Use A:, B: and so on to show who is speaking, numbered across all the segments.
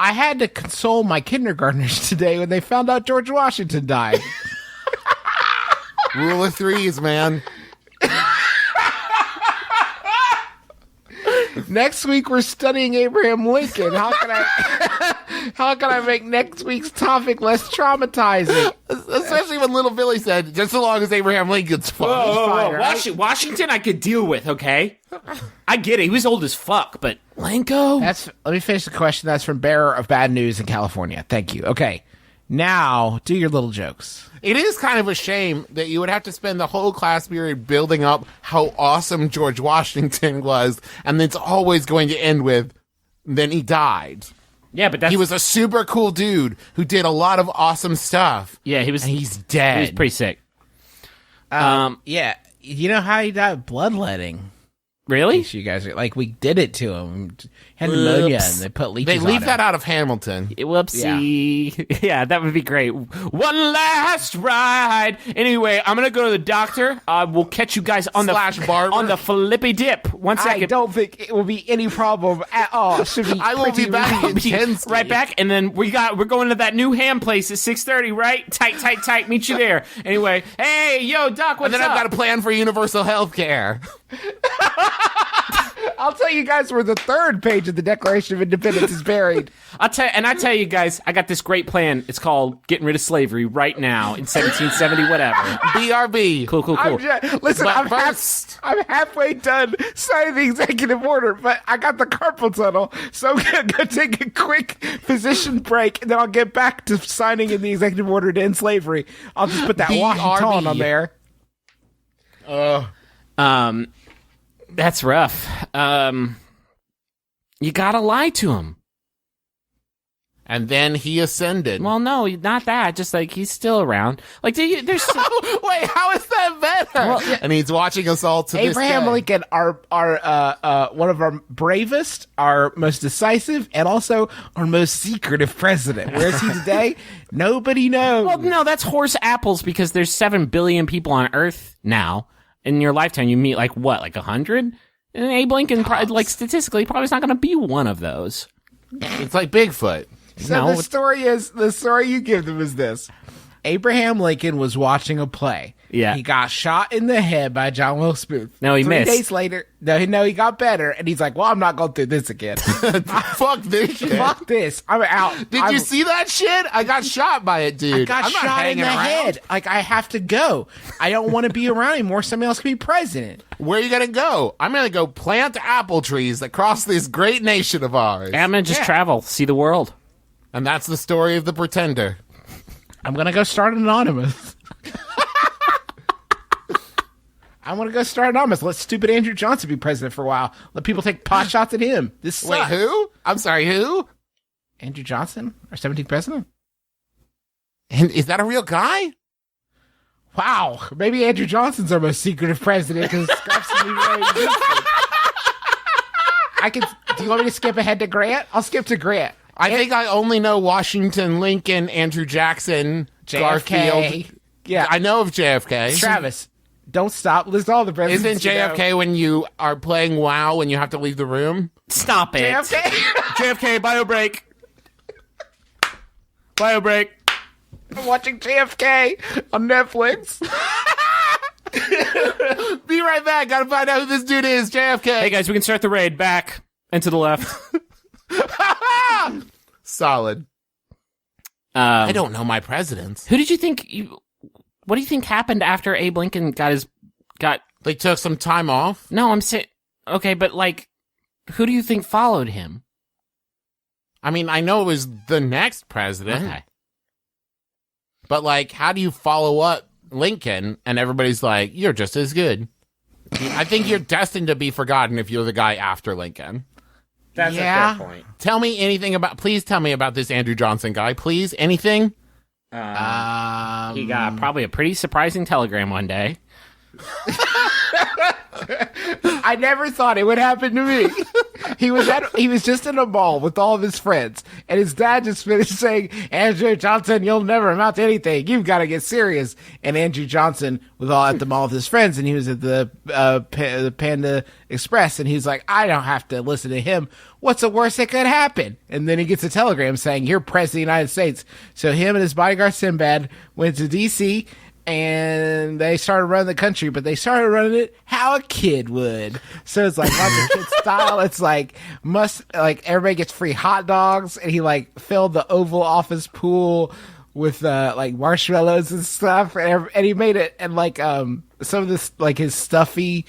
A: I had to console my kindergartners today when they found out George Washington died.
B: Rule of threes, man.
A: Next week we're studying Abraham Lincoln. How can I make next week's topic less traumatizing?
B: Especially when little Billy said, just so long as Abraham Lincoln's fine.
C: Whoa. Washington I could deal with, okay? I get it. He was old as fuck, but Lincoln?
A: Let me finish the question. That's from Bearer of Bad News in California. Thank you. Okay. Now, do your little jokes.
B: It is kind of a shame that you would have to spend the whole class period building up how awesome George Washington was, and it's always going to end with, then he died.
C: Yeah, but
B: he was a super cool dude who did a lot of awesome stuff.
C: Yeah,
B: and he's dead.
C: He was pretty sick.
A: Yeah, you know how he died? Bloodletting.
C: Really?
A: You guys are like, we did it to him. Had pneumonia, and they put leeches on him.
B: They leave that out of Hamilton.
C: Whoopsie. Yeah, that would be great. One last ride. Anyway, I'm going to go to the doctor. We'll catch you guys on the flippy dip. 1 second.
A: I don't think it will be any problem at all.
B: I will be back in 10
C: right back, and then we're going to that new ham place at 6:30, right? Tight. Meet you there. Anyway, hey, yo, Doc, what's up?
B: And then I've got a plan for universal health care.
A: I'll tell you guys where the third page of the Declaration of Independence is buried.
C: I tell you guys, I got this great plan. It's called getting rid of slavery right now in 1770, whatever.
B: BRB.
C: Cool.
A: I'm halfway done signing the executive order, but I got the carpal tunnel, so I'm going to take a quick physician break, and then I'll get back to signing in the executive order to end slavery. I'll just put that Washington on there.
C: That's rough. You gotta lie to him.
B: And then he ascended.
C: Well, no, not that. Just like he's still around. Like, there's.
B: Wait, how is that better?
C: Well, yeah.
B: And he's watching us all to
A: Abraham Lincoln, our one of our bravest, our most decisive, and also our most secretive president. Where is he today? Nobody knows.
C: Well, no, that's horse apples because there's 7 billion people on Earth now. In your lifetime, you meet like 100? And Abe Lincoln, statistically, probably is not going to be one of those.
B: It's like Bigfoot.
A: So the story you give them is this. Abraham Lincoln was watching a play.
C: Yeah.
A: He got shot in the head by John Wilkes Booth.
C: No, he missed.
A: 3 days later, he got better. And he's like, well, I'm not going through this again.
B: Fuck this shit.
A: Fuck this. I'm out.
B: Did you see that shit? I got shot by it, dude.
A: I got shot in the head. Like, I have to go. I don't want to be around anymore. Somebody else can be president.
B: Where are you going to go? I'm going to go plant apple trees across this great nation of ours.
C: I'm going to just travel, see the world.
B: And that's the story of the pretender.
A: I'm going to go start anonymous. I want to go start anonymous. Let stupid Andrew Johnson be president for a while. Let people take pot shots at him. This sucks.
B: Wait, who? I'm sorry, who?
A: Andrew Johnson, our 17th president.
B: And is that a real guy?
A: Wow. Maybe Andrew Johnson's our most secretive president because do you want me to skip ahead to Grant? I'll skip to Grant.
B: I think I only know Washington, Lincoln, Andrew Jackson,
A: JFK.
B: Garfield.
A: Yeah.
B: I know of JFK.
A: Travis, don't stop. List all the presidents.
B: Isn't JFK when you are playing WoW when you have to leave the room?
C: Stop it.
A: JFK?
C: JFK, bio break. Bio break.
A: I'm watching JFK on Netflix.
B: Be right back. Gotta find out who this dude is. JFK.
C: Hey, guys, we can start the raid. Back and to the left.
B: Solid. I don't know my presidents.
C: Who did you think... What do you think happened after Abe Lincoln got...
B: They took some time off?
C: No, I'm saying... Okay, but who do you think followed him?
B: I mean, I know it was the next president.
C: Okay.
B: But, how do you follow up Lincoln and everybody's like, you're just as good? I think you're destined to be forgotten if you're the guy after Lincoln.
C: That's a fair point.
B: Please tell me about this Andrew Johnson guy. Please, anything?
C: He got probably a pretty surprising telegram one day.
A: I never thought it would happen to me. He was just in a mall with all of his friends, and his dad just finished saying, "Andrew Johnson, you'll never amount to anything. You've got to get serious." And Andrew Johnson was all at the mall with his friends, and he was at the Panda Express, and he's like, "I don't have to listen to him. What's the worst that could happen?" And then he gets a telegram saying, "You're president of the United States." So him and his bodyguard Sinbad went to D.C., and they started running the country, but they started running it how a kid would. So it's like lots of kid style. It's like everybody gets free hot dogs, and he like filled the Oval Office pool with like marshmallows and stuff, and he made it, and like some of this like his stuffy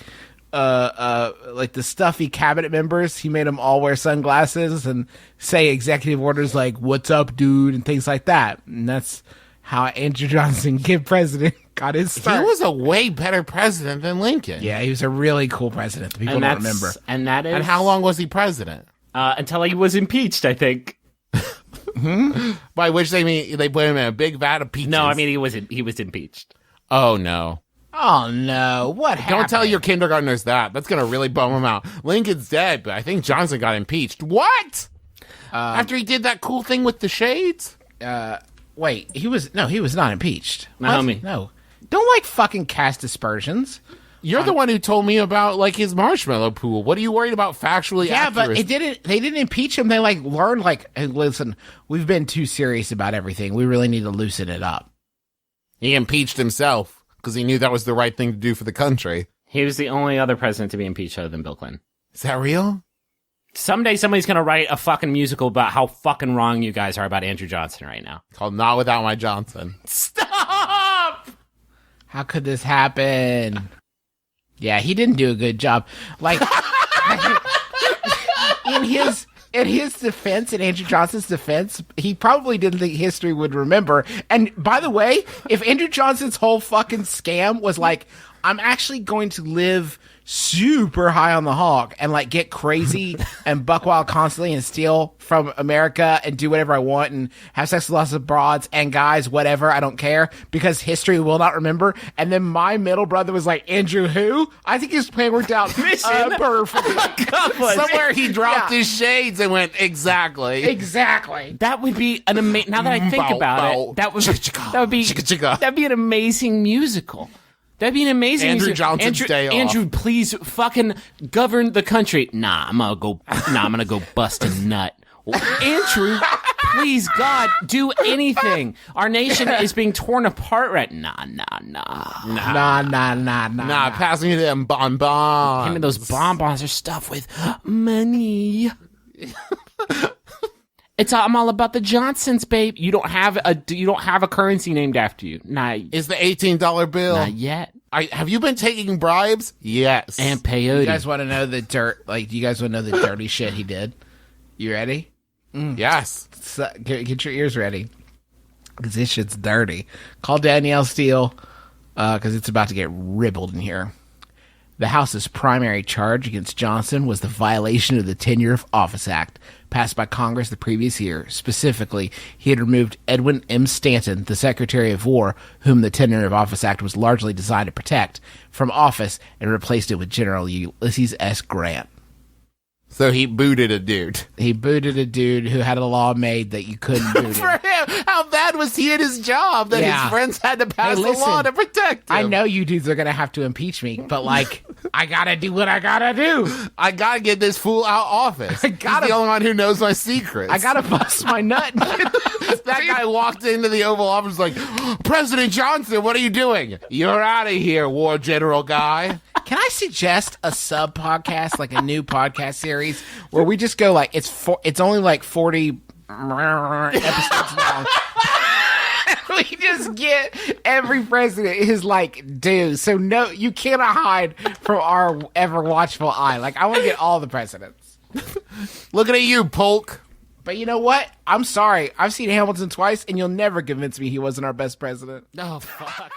A: like the stuffy cabinet members, he made them all wear sunglasses and say executive orders like "What's up, dude?" and things like that. And that's how Andrew Johnson, kid president, got his start.
B: He was a way better president than Lincoln.
A: Yeah, he was a really cool president that people don't remember.
C: And that is...
B: And how long was he president?
C: Until he was impeached, I think.
B: By which they mean they put him in a big vat of peaches.
C: No, I mean he was impeached.
B: Oh, no.
A: Oh, no. What happened?
B: Don't tell your kindergartners that. That's going to really bum them out. Lincoln's dead, but I think Johnson got impeached. What? After he did that cool thing with the shades?
A: Wait, he was not impeached.
C: My homie.
A: No. Don't like fucking cast aspersions.
B: You're the one who told me about like his marshmallow pool. What are you worried about factually?
A: Yeah, but
B: accurate?
A: they didn't impeach him. They like learned like, hey, listen, we've been too serious about everything. We really need to loosen it up.
B: He impeached himself because he knew that was the right thing to do for the country.
C: He was the only other president to be impeached other than Bill Clinton.
B: Is that real?
C: Someday somebody's going to write a fucking musical about how fucking wrong you guys are about Andrew Johnson right now.
B: Called Not Without My Johnson.
C: Stop!
A: How could this happen? Yeah, he didn't do a good job. Like, in his defense, in Andrew Johnson's defense, he probably didn't think history would remember. And by the way, if Andrew Johnson's whole fucking scam was like, I'm actually going to live super high on the hog and like get crazy and buck wild constantly and steal from America and do whatever I want and have sex with lots of broads and guys, whatever, I don't care, because history will not remember. And then my middle brother was like, Andrew who? I think his plan worked out perfectly.
B: Somewhere he dropped his shades and went, exactly.
C: That would be an amazing, now that I think about it, that'd be an amazing musical. That'd be an amazing
B: Andrew
C: musical.
B: Johnson's day off.
C: Andrew, please fucking govern the country. I'm gonna go bust a nut. Andrew, please, God, do anything. Our nation is being torn apart right now.
A: Nah,
B: pass me them bonbons.
C: Him and those bonbons are stuffed with money. I'm all about the Johnsons, babe. You don't have a currency named after you. Nah.
B: Is the $18 bill?
C: Not yet.
B: Have you been taking bribes? Yes.
C: And peyote.
A: You guys want to know the dirt? Like, you guys want to know the dirty shit he did? You ready?
B: Yes.
A: So, get your ears ready, because this shit's dirty. Call Danielle Steele, because it's about to get ribbled in here. The House's primary charge against Johnson was the violation of the Tenure of Office Act, passed by Congress the previous year. Specifically, he had removed Edwin M. Stanton, the Secretary of War, whom the Tenure of Office Act was largely designed to protect, from office and replaced it with General Ulysses S. Grant.
B: So he booted a dude.
A: He booted a dude who had a law made that you couldn't boot
B: For him, how bad was he at his job that his friends had to pass the law to protect him?
A: I know you dudes are going to have to impeach me, but like, I got to do what I got to do.
B: I got to get this fool out of office. He's the only one who knows my secrets.
A: I got to bust my nut.
B: That guy walked into the Oval Office like, President Johnson, what are you doing? You're out of here, war general guy.
A: Can I suggest a sub podcast, like a new podcast series, where we just go like it's only like 40 episodes long. We just get every president is like, dude. So no, you cannot hide from our ever watchful eye. Like, I want to get all the presidents.
B: Looking at you, Polk.
A: But you know what? I'm sorry. I've seen Hamilton twice, and you'll never convince me he wasn't our best president.
C: Oh, fuck.